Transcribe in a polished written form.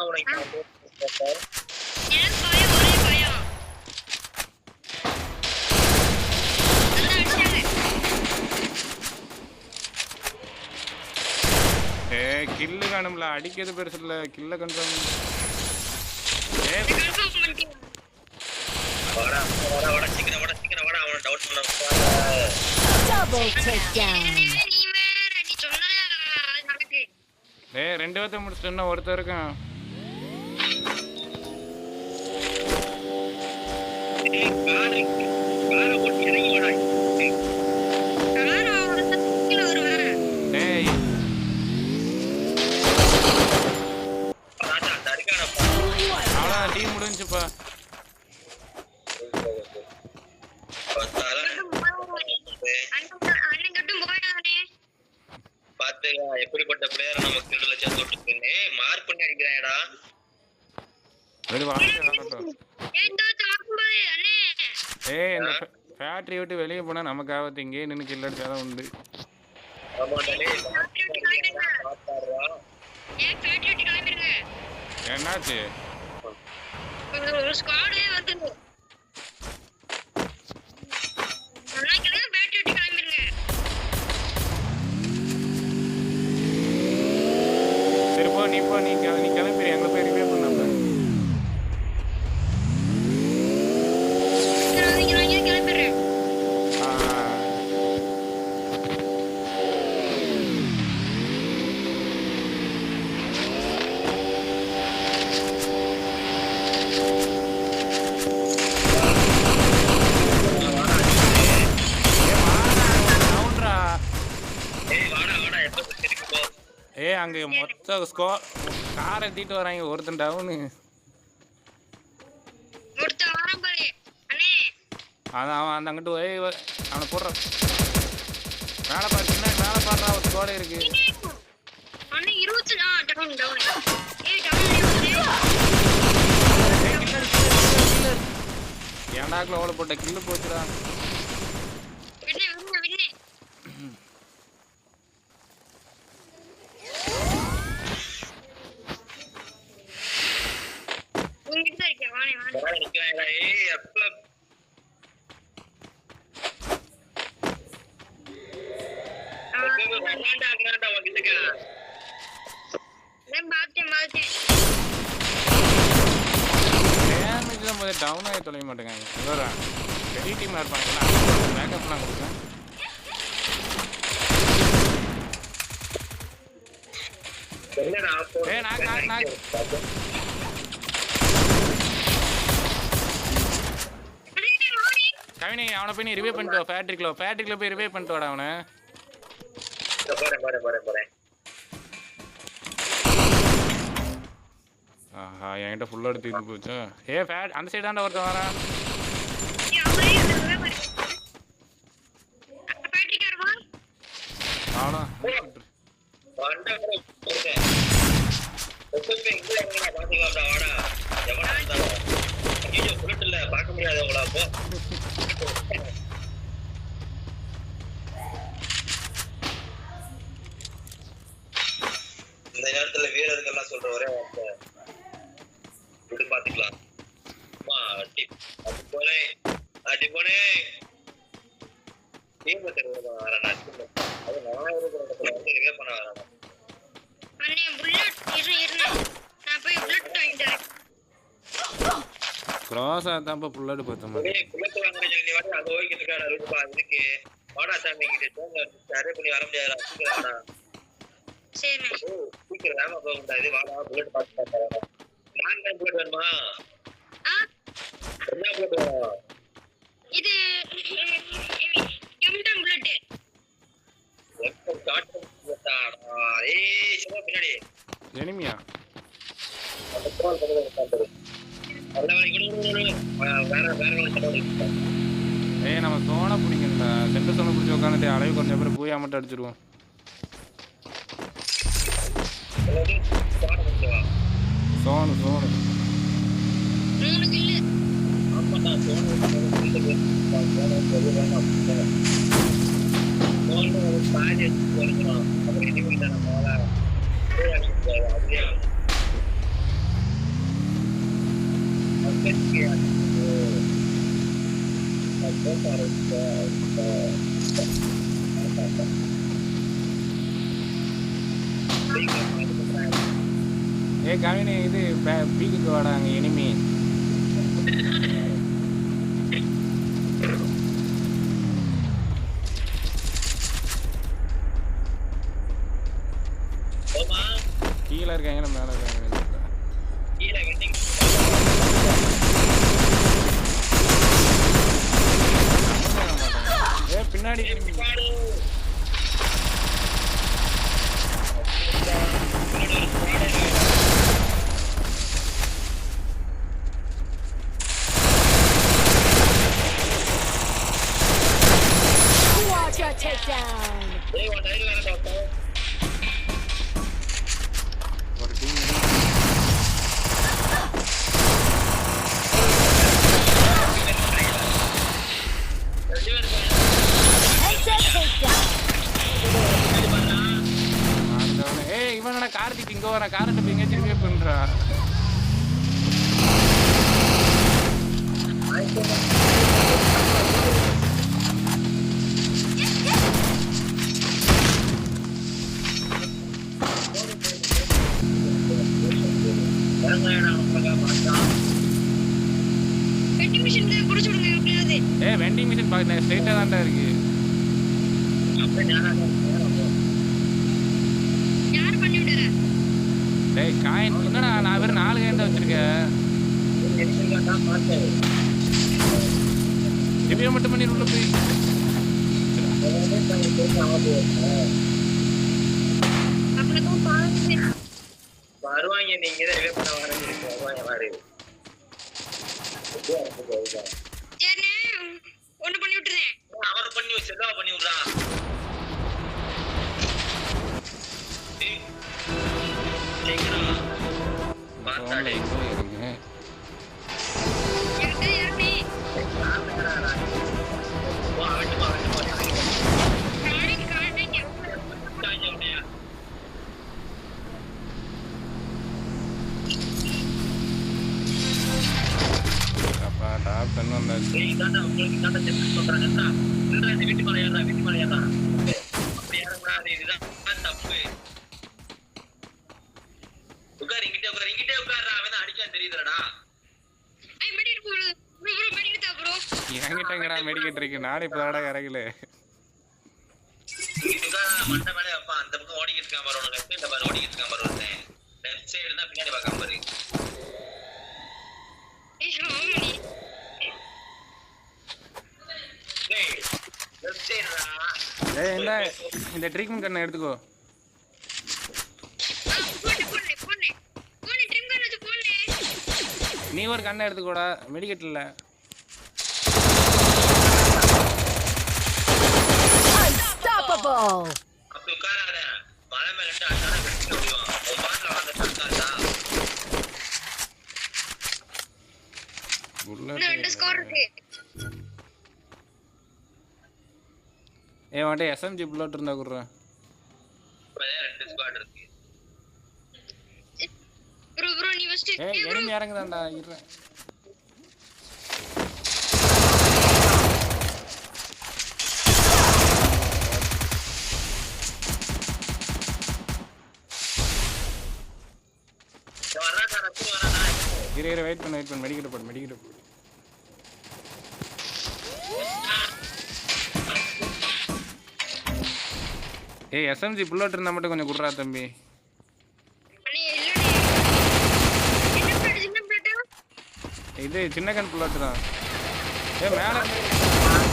உனக்கு கில்லு காணும்ல, அடிக்கிறது பெருசு இல்ல, கில்ல கன்ஃபார்ம். ரெண்டு பேர்த்த முடிச்சுட்டு ஒருத்தர் இருக்கான். அவ்வளோதான், டீம் முடிஞ்சுப்பா. எப்படிப்பட்ட பிளேயரை நம்ம கில்டுல சேர்த்து விட்டுருக்கேன்னு மார்க் பண்ணி அடிக்கிறாயடா. இந்த ஃபேக்டரி விட்டு வெளியே போனா நமக்கு ஆபத்து, இங்கே நின்று கில் அடிச்சாதான் உண்டு. என்னாச்சு? சரிப்போ நீ கிளம்பிடு, எங்களை போய் ரிவே பண்ணாம. அங்க மொத்த காரை எடுத்துட்டு வராங்க, ஒருத்தன் டவுனு. அதான் அவன் அந்த அங்கிட்டு அவனை போடுறான். மேலே பார்த்தீங்கன்னா மேலே பாடுறா, ஒரு ஸ்கோடே இருக்கு. ஏன்டாக்குல ஓட போட்ட கில்லு போச்சுடா. டவுன் ஆகி தொலைய மாட்டேங்க. பெரிய டீமாக இருப்பாங்க, பேக்கப்லாம் கொடுப்பேன். கவினி அவனை போய் நீ ரிவே பண்ணிட்டு வா. ஃபேக்ட்ரிக்குள்ள போய் ரிவே பண்ணிட்டு வாடா அவனை. ஆஹா, என்கிட்ட ஃபுல்லாக எடுத்து போச்சா. அந்த சைடு தாண்டா ஒருத்தன் வரான். இந்த நேரத்துல வீரர்கள்லாம் சொல்ற ஒரே வார்த்தை இப்படி பாத்துக்கலாம். அது போலே கிராஸ் ஆதாப்பா புல்லட் பார்த்தோம். புல்லட் வாங்குற ஜெனி வாடி அங்க போயிட்டு இருக்காடா. ரூபா இதுக்கு வாடா சாமி கிட்ட போங்க, சரே பண்ணி வர முடியாதுடா. சீக்கிரம் வாடா. சரி சீக்கிரம் வேமா போங்கடா. இது வாடா, புல்லட் பாத்து பாத்தா. நான் தான் புல்லட் வேணுமா? என்ன புல்லட் வேணும்? இது எம்டம் புல்லட். எம்டம் காட்டன் புல்லட்டா? ஏய் சும்மா பின்னாடி எனிமியா? அந்த கோல் பக்கத்துல உட்கார்ந்து நம்ம சோனை பிடிக்கணும்டா. சென்டர் சோனை பிடிச்சி உட்காந்துட்டு அளவு கொஞ்சம் பேர் பூயா மட்டும் அடிச்சிருவோம். சோனு ஏய் கவினி இது பீக்குக்கு வாடாங்க இனிமே கீழே இருக்காங்க மேலே இருக்காங்க ஏ பின்னாடி ஒரு டீம் ஏய் இவனோட கார்த்திக் இங்க வர காரண்ட் எங்க திரும்பி பண்றா ஏய் வெண்டிங் மிஷின் பாக்க ஸ்ட்ரைட்டா தான்டா இருக்கு டேய் காயின் என்னடா நான் வெறும் 4 காயின் தான் வச்சிருக்கேன் இப்பயே மட்டும் பண்ணி உள்ள போய் வருவாங்க நீங்க தான் ரிவே பண்ண வருவாங்க வாரு ஒண்ணு பண்ணி விட்டுறேன் அவர் பண்ணி செல்லா பண்ணி விடுறா கேக்குறா பாத்தாலே இருங்க ஏறி வா வெட்டு டாப் 10 வந்தாச்சு ஏய் தாண்டா உங்களுக்கு தாண்டா செக் பண்றாங்கடா இல்லடா இந்த வீட்டு மேல ஏறா அப்படி ஏற கூடாது இதுதான் தப்பு இங்கிட்டே உட்கார்றா அவன் அடிச்சான் தெரியுதுடா ஐ மெடிக்கேட் போடு ப்ரோ மெடிக்கேட் தா ப்ரோ என்கிட்டங்கடா மெடிக்கேட் இருக்கு நானே இப்பதாடா இறங்கல இதுடா மண்ட மேல அப்பா அந்த பக்கம் ஓடிக்கிட்டு இருக்கான் பாரு உனக்கு லெஃப்ட் பாரு ஓடிக்கிட்டு இருக்கான் பாரு ஒருத்தன் லெஃப்ட் சைடு தான் பின்னாடி பார்க்காம பாரு ஏய் ஹோமி டேய் லெஃப்ட் சைடுடா ஏய் இந்த ட்ரீட்மென்ட் கண்ணை எடுத்துக்கோ நீ ஒரு கண்ணை எடுத்துக்கோடா மெடிக்கெட் இல்ல Unstoppable. அப்ப உட்காராத மலை மேல இருந்து அண்ணா வெட்டி ஓடுவான் ஒரு பாட்ல வந்து தக்காதா புல்லட் ரெண்டு ஸ்கோர் இருக்கு ஏய் வாடே எஸ்எம்ஜி புல்லட் இருந்தா குறா ரெண்டு ஸ்குவாட் இருக்கு ப்ரோ நீ ஃபர்ஸ்ட் ஏய் எனிமி இறங்குதான்டா இறற இரு வெயிட் பண்ணு மெடிக்கெட் போடு ஏய் எஸ்எம்ஜி புல்லட் இருந்தா மட்டும் கொஞ்சம் குடுறா தம்பி இது சின்ன கன் புல்லட் தான் ஏய் மேல